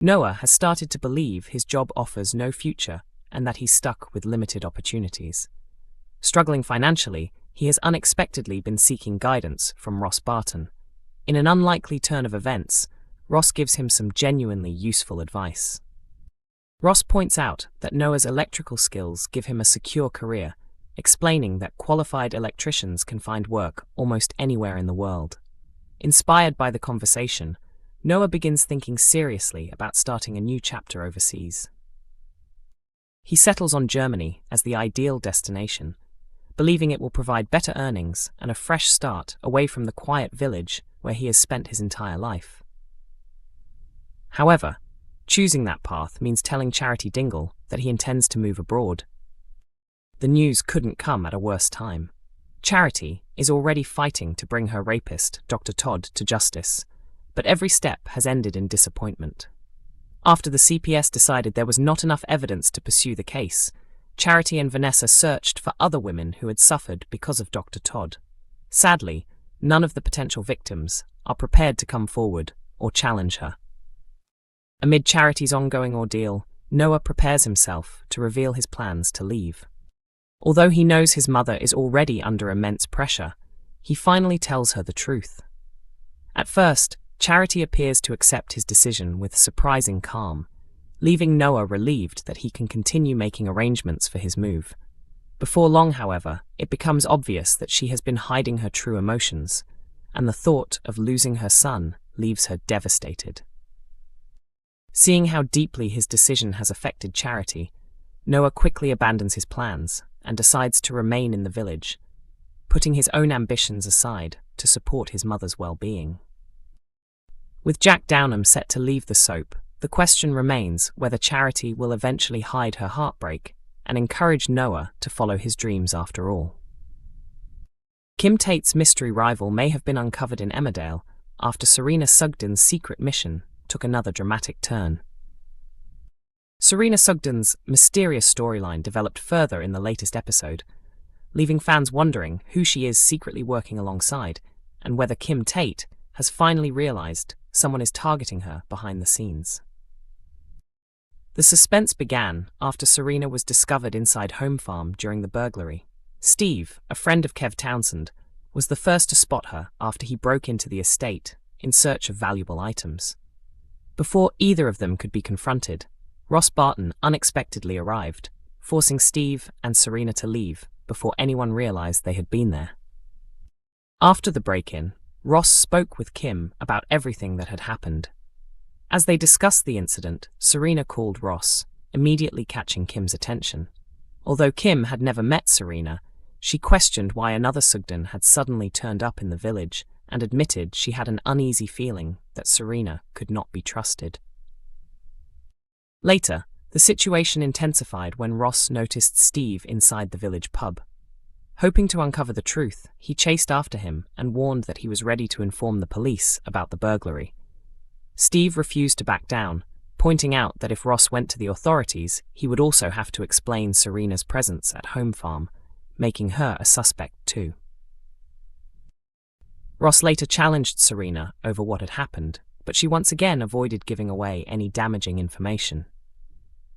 Noah has started to believe his job offers no future and that he's stuck with limited opportunities. Struggling financially, he has unexpectedly been seeking guidance from Ross Barton. In an unlikely turn of events, Ross gives him some genuinely useful advice. Ross points out that Noah's electrical skills give him a secure career, explaining that qualified electricians can find work almost anywhere in the world. Inspired by the conversation, Noah begins thinking seriously about starting a new chapter overseas. He settles on Germany as the ideal destination, believing it will provide better earnings and a fresh start away from the quiet village where he has spent his entire life. However, choosing that path means telling Charity Dingle that he intends to move abroad. The news couldn't come at a worse time. Charity is already fighting to bring her rapist, Dr. Todd, to justice, but every step has ended in disappointment. After the CPS decided there was not enough evidence to pursue the case, Charity and Vanessa searched for other women who had suffered because of Dr. Todd. Sadly, none of the potential victims are prepared to come forward or challenge her. Amid Charity's ongoing ordeal, Noah prepares himself to reveal his plans to leave. Although he knows his mother is already under immense pressure, he finally tells her the truth. At first, Charity appears to accept his decision with surprising calm, leaving Noah relieved that he can continue making arrangements for his move. Before long, however, it becomes obvious that she has been hiding her true emotions, and the thought of losing her son leaves her devastated. Seeing how deeply his decision has affected Charity, Noah quickly abandons his plans and decides to remain in the village, putting his own ambitions aside to support his mother's well-being. With Jack Downham set to leave the soap, the question remains whether Charity will eventually hide her heartbreak and encourage Noah to follow his dreams after all. Kim Tate's mystery rival may have been uncovered in Emmerdale after Serena Sugden's secret mission took another dramatic turn. Serena Sugden's mysterious storyline developed further in the latest episode, leaving fans wondering who she is secretly working alongside and whether Kim Tate has finally realized someone is targeting her behind the scenes. The suspense began after Serena was discovered inside Home Farm during the burglary. Steve, a friend of Kev Townsend, was the first to spot her after he broke into the estate in search of valuable items. Before either of them could be confronted, Ross Barton unexpectedly arrived, forcing Steve and Serena to leave before anyone realized they had been there. After the break-in, Ross spoke with Kim about everything that had happened. As they discussed the incident, Serena called Ross, immediately catching Kim's attention. Although Kim had never met Serena, she questioned why another Sugden had suddenly turned up in the village and admitted she had an uneasy feeling that Serena could not be trusted. Later, the situation intensified when Ross noticed Steve inside the village pub. Hoping to uncover the truth, he chased after him and warned that he was ready to inform the police about the burglary. Steve refused to back down, pointing out that if Ross went to the authorities, he would also have to explain Serena's presence at Home Farm, making her a suspect too. Ross later challenged Serena over what had happened, but she once again avoided giving away any damaging information.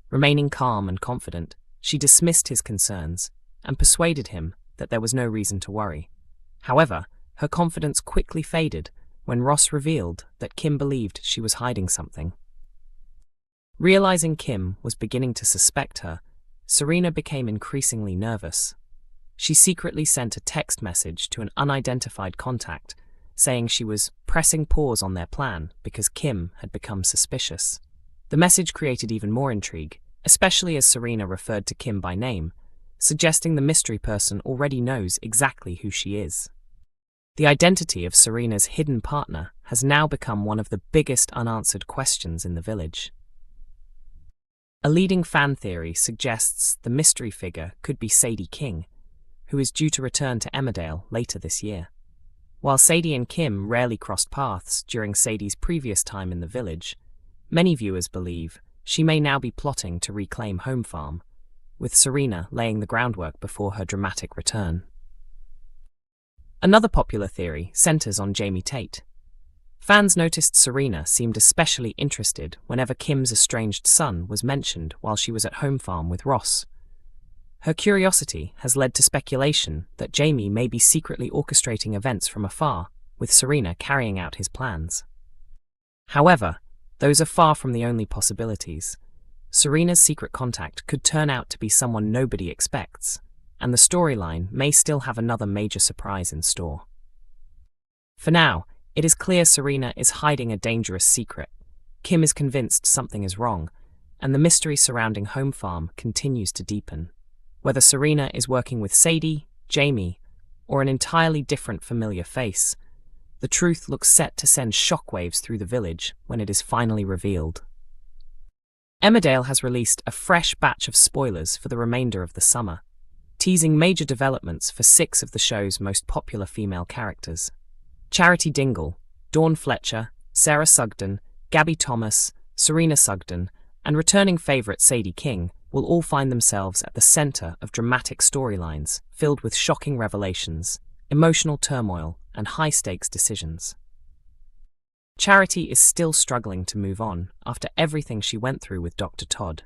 Remaining calm and confident, she dismissed his concerns and persuaded him that there was no reason to worry. However, her confidence quickly faded when Ross revealed that Kim believed she was hiding something. Realizing Kim was beginning to suspect her, Serena became increasingly nervous. She secretly sent a text message to an unidentified contact, saying she was pressing pause on their plan because Kim had become suspicious. The message created even more intrigue, especially as Serena referred to Kim by name, suggesting the mystery person already knows exactly who she is. The identity of Serena's hidden partner has now become one of the biggest unanswered questions in the village. A leading fan theory suggests the mystery figure could be Sadie King, who is due to return to Emmerdale later this year. While Sadie and Kim rarely crossed paths during Sadie's previous time in the village, many viewers believe she may now be plotting to reclaim Home Farm, with Serena laying the groundwork before her dramatic return. Another popular theory centers on Jamie Tate. Fans noticed Serena seemed especially interested whenever Kim's estranged son was mentioned while she was at home farm with Ross. Her curiosity has led to speculation that Jamie may be secretly orchestrating events from afar, with Serena carrying out his plans. However, those are far from the only possibilities. Serena's secret contact could turn out to be someone nobody expects, and the storyline may still have another major surprise in store. For now, it is clear Serena is hiding a dangerous secret. Kim is convinced something is wrong, and the mystery surrounding Home Farm continues to deepen. Whether Serena is working with Sadie, Jamie, or an entirely different familiar face, the truth looks set to send shockwaves through the village when it is finally revealed. Emmerdale has released a fresh batch of spoilers for the remainder of the summer, teasing major developments for 6 of the show's most popular female characters. Charity Dingle, Dawn Fletcher, Sarah Sugden, Gabby Thomas, Serena Sugden, and returning favourite Sadie King will all find themselves at the centre of dramatic storylines filled with shocking revelations, emotional turmoil, and high-stakes decisions. Charity is still struggling to move on after everything she went through with Dr. Todd.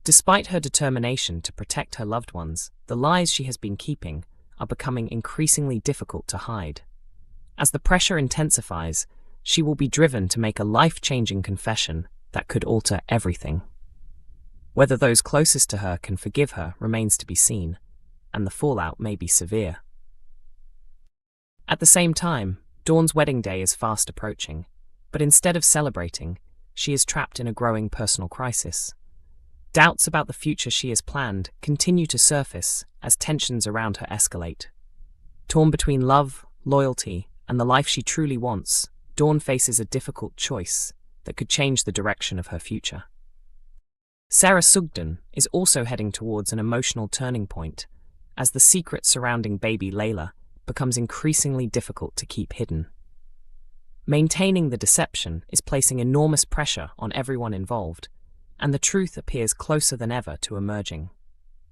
Despite her determination to protect her loved ones, the lies she has been keeping are becoming increasingly difficult to hide. As the pressure intensifies, she will be driven to make a life-changing confession that could alter everything. Whether those closest to her can forgive her remains to be seen, and the fallout may be severe. At the same time, Dawn's wedding day is fast approaching, but instead of celebrating, she is trapped in a growing personal crisis. Doubts about the future she has planned continue to surface as tensions around her escalate. Torn between love, loyalty, and the life she truly wants, Dawn faces a difficult choice that could change the direction of her future. Sarah Sugden is also heading towards an emotional turning point, as the secret surrounding baby Layla becomes increasingly difficult to keep hidden. Maintaining the deception is placing enormous pressure on everyone involved, and the truth appears closer than ever to emerging.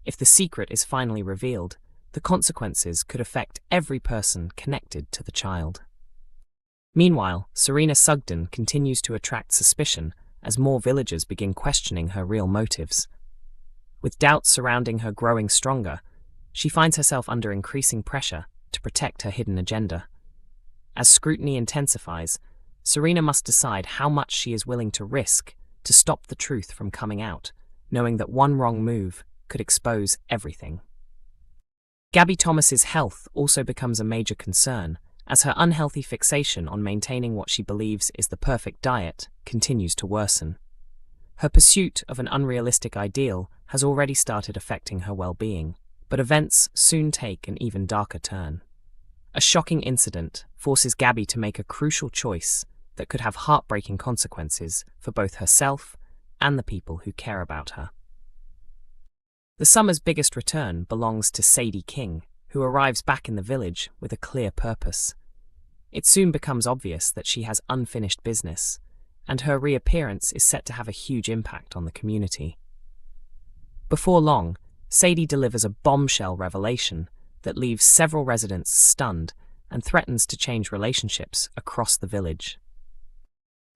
If the secret is finally revealed, the consequences could affect every person connected to the child. Meanwhile, Serena Sugden continues to attract suspicion as more villagers begin questioning her real motives. With doubts surrounding her growing stronger, she finds herself under increasing pressure to protect her hidden agenda. As scrutiny intensifies, Serena must decide how much she is willing to risk to stop the truth from coming out, knowing that one wrong move could expose everything. Gabby Thomas's health also becomes a major concern, as her unhealthy fixation on maintaining what she believes is the perfect diet continues to worsen. Her pursuit of an unrealistic ideal has already started affecting her well-being, but events soon take an even darker turn. A shocking incident forces Gabby to make a crucial choice that could have heartbreaking consequences for both herself and the people who care about her. The summer's biggest return belongs to Sadie King, who arrives back in the village with a clear purpose. It soon becomes obvious that she has unfinished business, and her reappearance is set to have a huge impact on the community. Before long, Sadie delivers a bombshell revelation that leaves several residents stunned and threatens to change relationships across the village.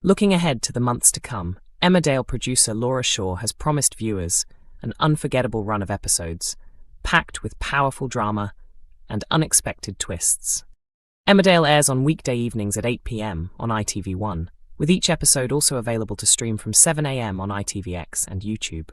Looking ahead to the months to come, Emmerdale producer Laura Shaw has promised viewers an unforgettable run of episodes, packed with powerful drama and unexpected twists. Emmerdale airs on weekday evenings at 8 p.m. on ITV1, with each episode also available to stream from 7 a.m. on ITVX and YouTube.